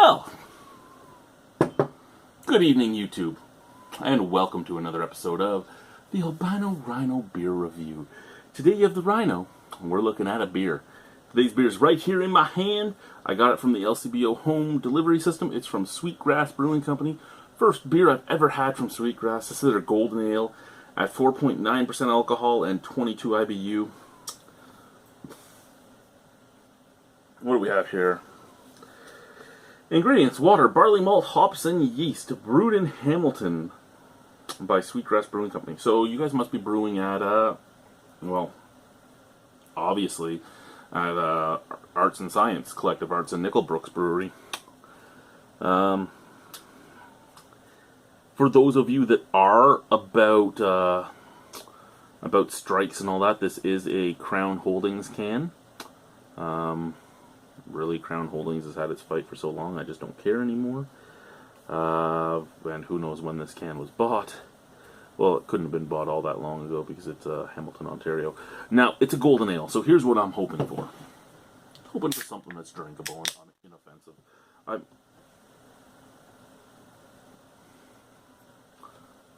Well, good evening, YouTube, and welcome to another episode of the Albino Rhino Beer Review. Today you have the Rhino, and we're looking at a beer. Today's beer is right here in my hand. I got it from the LCBO home delivery system. It's from Sweetgrass Brewing Company. First beer I've ever had from Sweetgrass. This is their Golden Ale at 4.9% alcohol and 22 IBU. What do we have here? Ingredients: water, barley malt, hops, and yeast. Brewed in Hamilton by Sweetgrass Brewing Company. So you guys must be brewing at, well, obviously, at Arts and Science, Collective Arts and Nickelbrooks Brewery. For those of you that are about strikes and all that, this is a Crown Holdings can. Really, Crown Holdings has had its fight for so long, I just don't care anymore. And who knows when this can was bought. Well, it couldn't have been bought all that long ago because it's Hamilton, Ontario. Now, it's a golden ale, so here's what I'm hoping for. Hoping for something that's drinkable and inoffensive.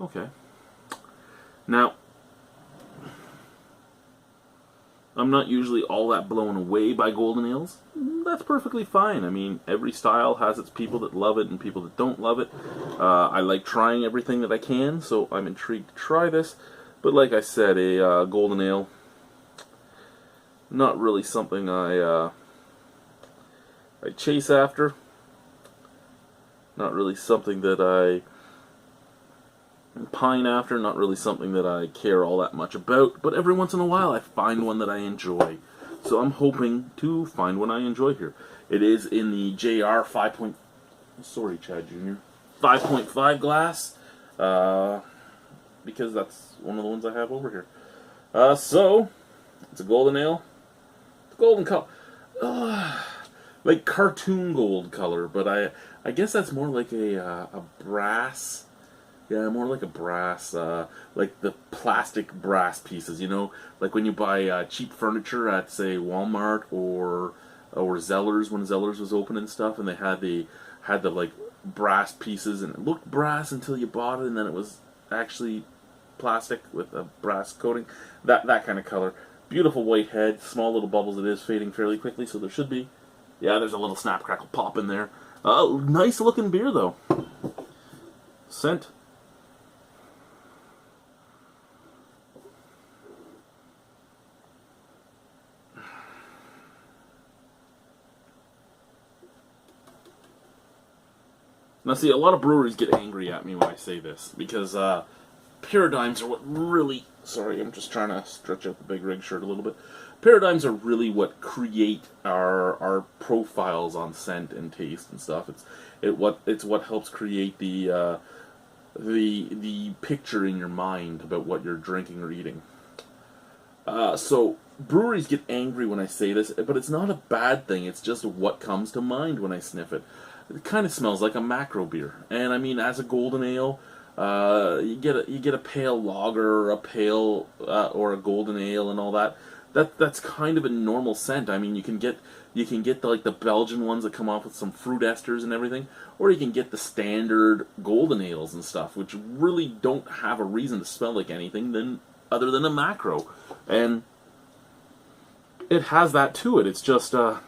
Okay. Now, I'm not usually all that blown away by golden ales. That's perfectly fine. I mean, every style has its people that love it and people that don't love it. I like trying everything that I can, so I'm intrigued to try this. But like I said, a golden ale, not really something I chase after. Not really something that I pine after, not really something that I care all that much about, but every once in a while I find one that I enjoy. So I'm hoping to find one I enjoy here. It is in the JR 5.5 glass, because that's one of the ones I have over here. So, it's a golden ale. It's golden color. Like cartoon gold color, but I guess that's more like a brass. Yeah, more like a brass, like the plastic brass pieces, you know? Like when you buy cheap furniture at, say, Walmart or Zellers, when Zellers was open and stuff, and they had the like, brass pieces, and it looked brass until you bought it, and then it was actually plastic with a brass coating. That kind of color. Beautiful white head, small little bubbles. It is fading fairly quickly, so there should be. Yeah, there's a little snap, crackle, pop in there. Nice looking beer, though. Scent. Now, see, a lot of breweries get angry at me when I say this, because paradigms are what really... Sorry, I'm just trying to stretch out the big rig shirt a little bit. Paradigms are really what create our profiles on scent and taste and stuff. It's what helps create the picture in your mind about what you're drinking or eating. So breweries get angry when I say this, but it's not a bad thing. It's just what comes to mind when I sniff it. It kind of smells like a macro beer, and I mean, as a golden ale, you get a pale lager or a pale or a golden ale and all that. That's kind of a normal scent. I mean, you can get the Belgian ones that come off with some fruit esters and everything, or you can get the standard golden ales and stuff, which really don't have a reason to smell like anything other than a macro, and it has that to it. It's just a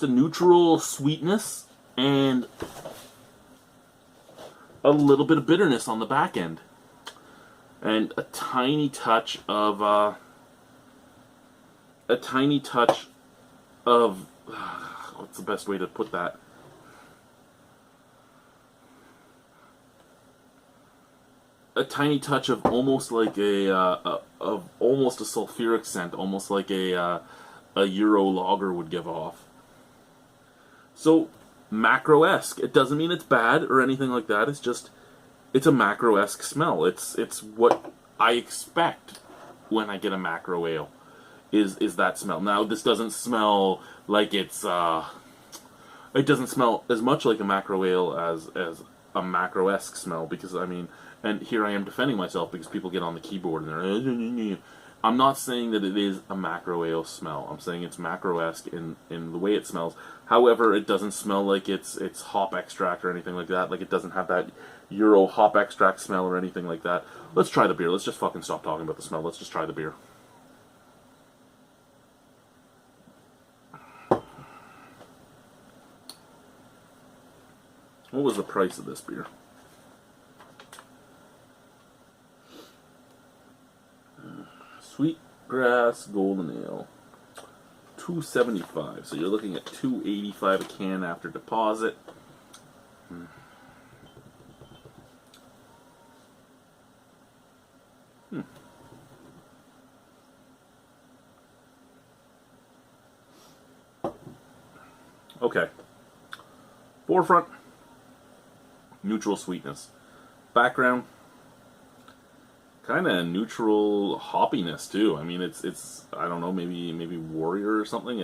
neutral sweetness and a little bit of bitterness on the back end, and a tiny touch of what's the best way to put that? A tiny touch of almost like almost a sulfuric scent, almost like a Euro lager would give off. So, macro-esque. It doesn't mean it's bad or anything like that. It's a macro-esque smell. It's what I expect when I get a macro ale, is that smell. Now, this doesn't smell like it doesn't smell as much like a macro ale as a macro-esque smell, because, I mean, and here I am defending myself because people get on the keyboard and they're, I'm not saying that it is a macro ale smell. I'm saying it's macro-esque in the way it smells. However, it doesn't smell like it's hop extract or anything like that. Like, it doesn't have that Euro hop extract smell or anything like that. Let's try the beer. Let's just fucking stop talking about the smell. Let's just try the beer. What was the price of this beer? Sweetgrass Golden Ale, $2.75. So you're looking at $2.85 a can after deposit. Okay. Forefront, neutral sweetness. Background, kind of neutral hoppiness too. I mean, it's I don't know, maybe Warrior or something.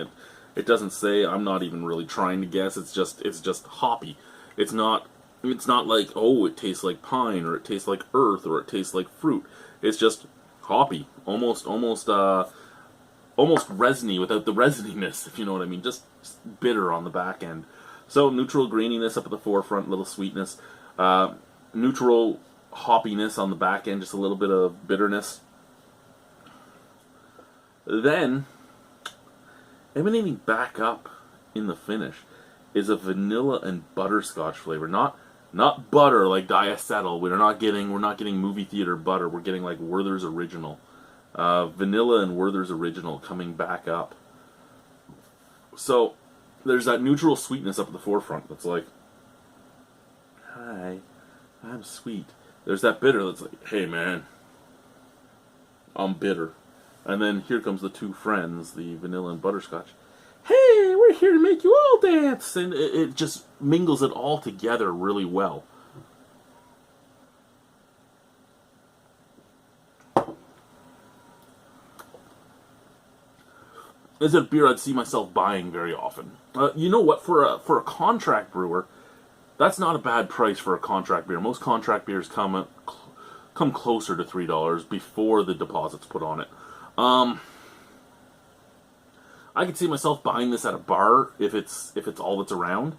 It doesn't say. I'm not even really trying to guess. It's just hoppy. It's not like, oh, it tastes like pine, or it tastes like earth, or it tastes like fruit. It's just hoppy, almost resiny without the resininess, if you know what I mean. Just bitter on the back end. So neutral graininess up at the forefront, little sweetness. Neutral hoppiness on the back end, just a little bit of bitterness. Then, emanating back up in the finish is a vanilla and butterscotch flavor. Not butter like diacetyl. We're not getting movie theater butter. We're getting like Werther's Original. Vanilla and Werther's Original coming back up. So there's that neutral sweetness up at the forefront that's like, hi, I'm sweet. There's that bitter that's like, hey man, I'm bitter. And then here comes the two friends, the vanilla and butterscotch. Hey, we're here to make you all dance! And it just mingles it all together really well. Is it a beer I'd see myself buying very often? You know what? For a contract brewer, that's not a bad price for a contract beer. Most contract beers come closer to $3 before the deposit's put on it. I could see myself buying this at a bar if it's all that's around.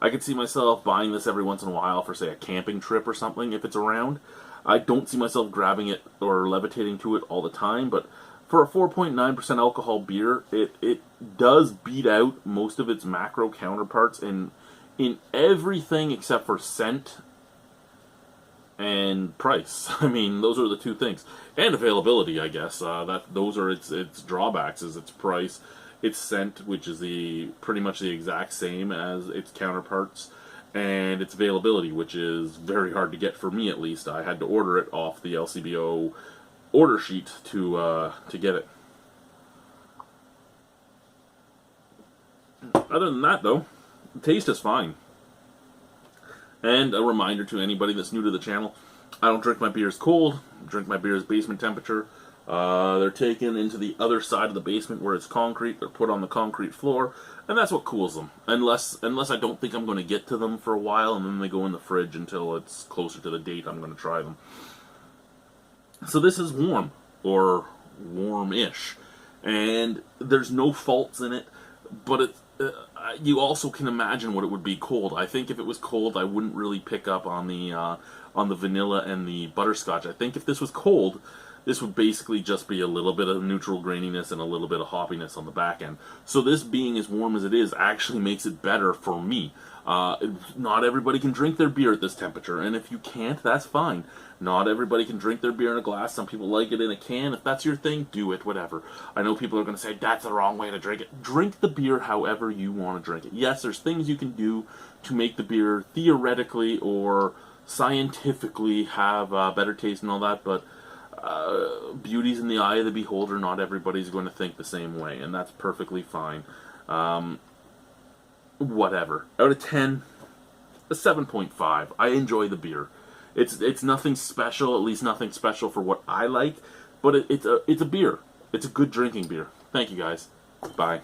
I could see myself buying this every once in a while for, say, a camping trip or something if it's around. I don't see myself grabbing it or levitating to it all the time, but for a 4.9% alcohol beer, it does beat out most of its macro counterparts in everything except for scent and price. I mean, those are the two things. And availability, I guess. Those are its drawbacks, is its price, its scent, which is pretty much the exact same as its counterparts, and its availability, which is very hard to get for me, at least. I had to order it off the LCBO order sheet to get it. Other than that, though, the taste is fine. And a reminder to anybody that's new to the channel, I don't drink my beers cold. I drink my beers basement temperature. They're taken into the other side of the basement where it's concrete. They're put on the concrete floor, and that's what cools them. Unless I don't think I'm going to get to them for a while, and then they go in the fridge until it's closer to the date I'm going to try them. So this is warm, or warm-ish, and there's no faults in it, but you also can imagine what it would be cold. I think if it was cold, I wouldn't really pick up on the vanilla and the butterscotch. I think if this was cold, this would basically just be a little bit of neutral graininess and a little bit of hoppiness on the back end. So this being as warm as it is actually makes it better for me. Not everybody can drink their beer at this temperature, and if you can't, that's fine. Not everybody can drink their beer in a glass. Some people like it in a can. If that's your thing, do it, whatever. I know people are going to say, that's the wrong way to drink it. Drink the beer however you want to drink it. Yes, there's things you can do to make the beer theoretically or scientifically have better taste and all that, but beauty's in the eye of the beholder. Not everybody's going to think the same way, and that's perfectly fine. Whatever. Out of 10, a 7.5. I enjoy the beer. It's nothing special, at least nothing special for what I like, but it's a beer. It's a good drinking beer. Thank you, guys. Bye.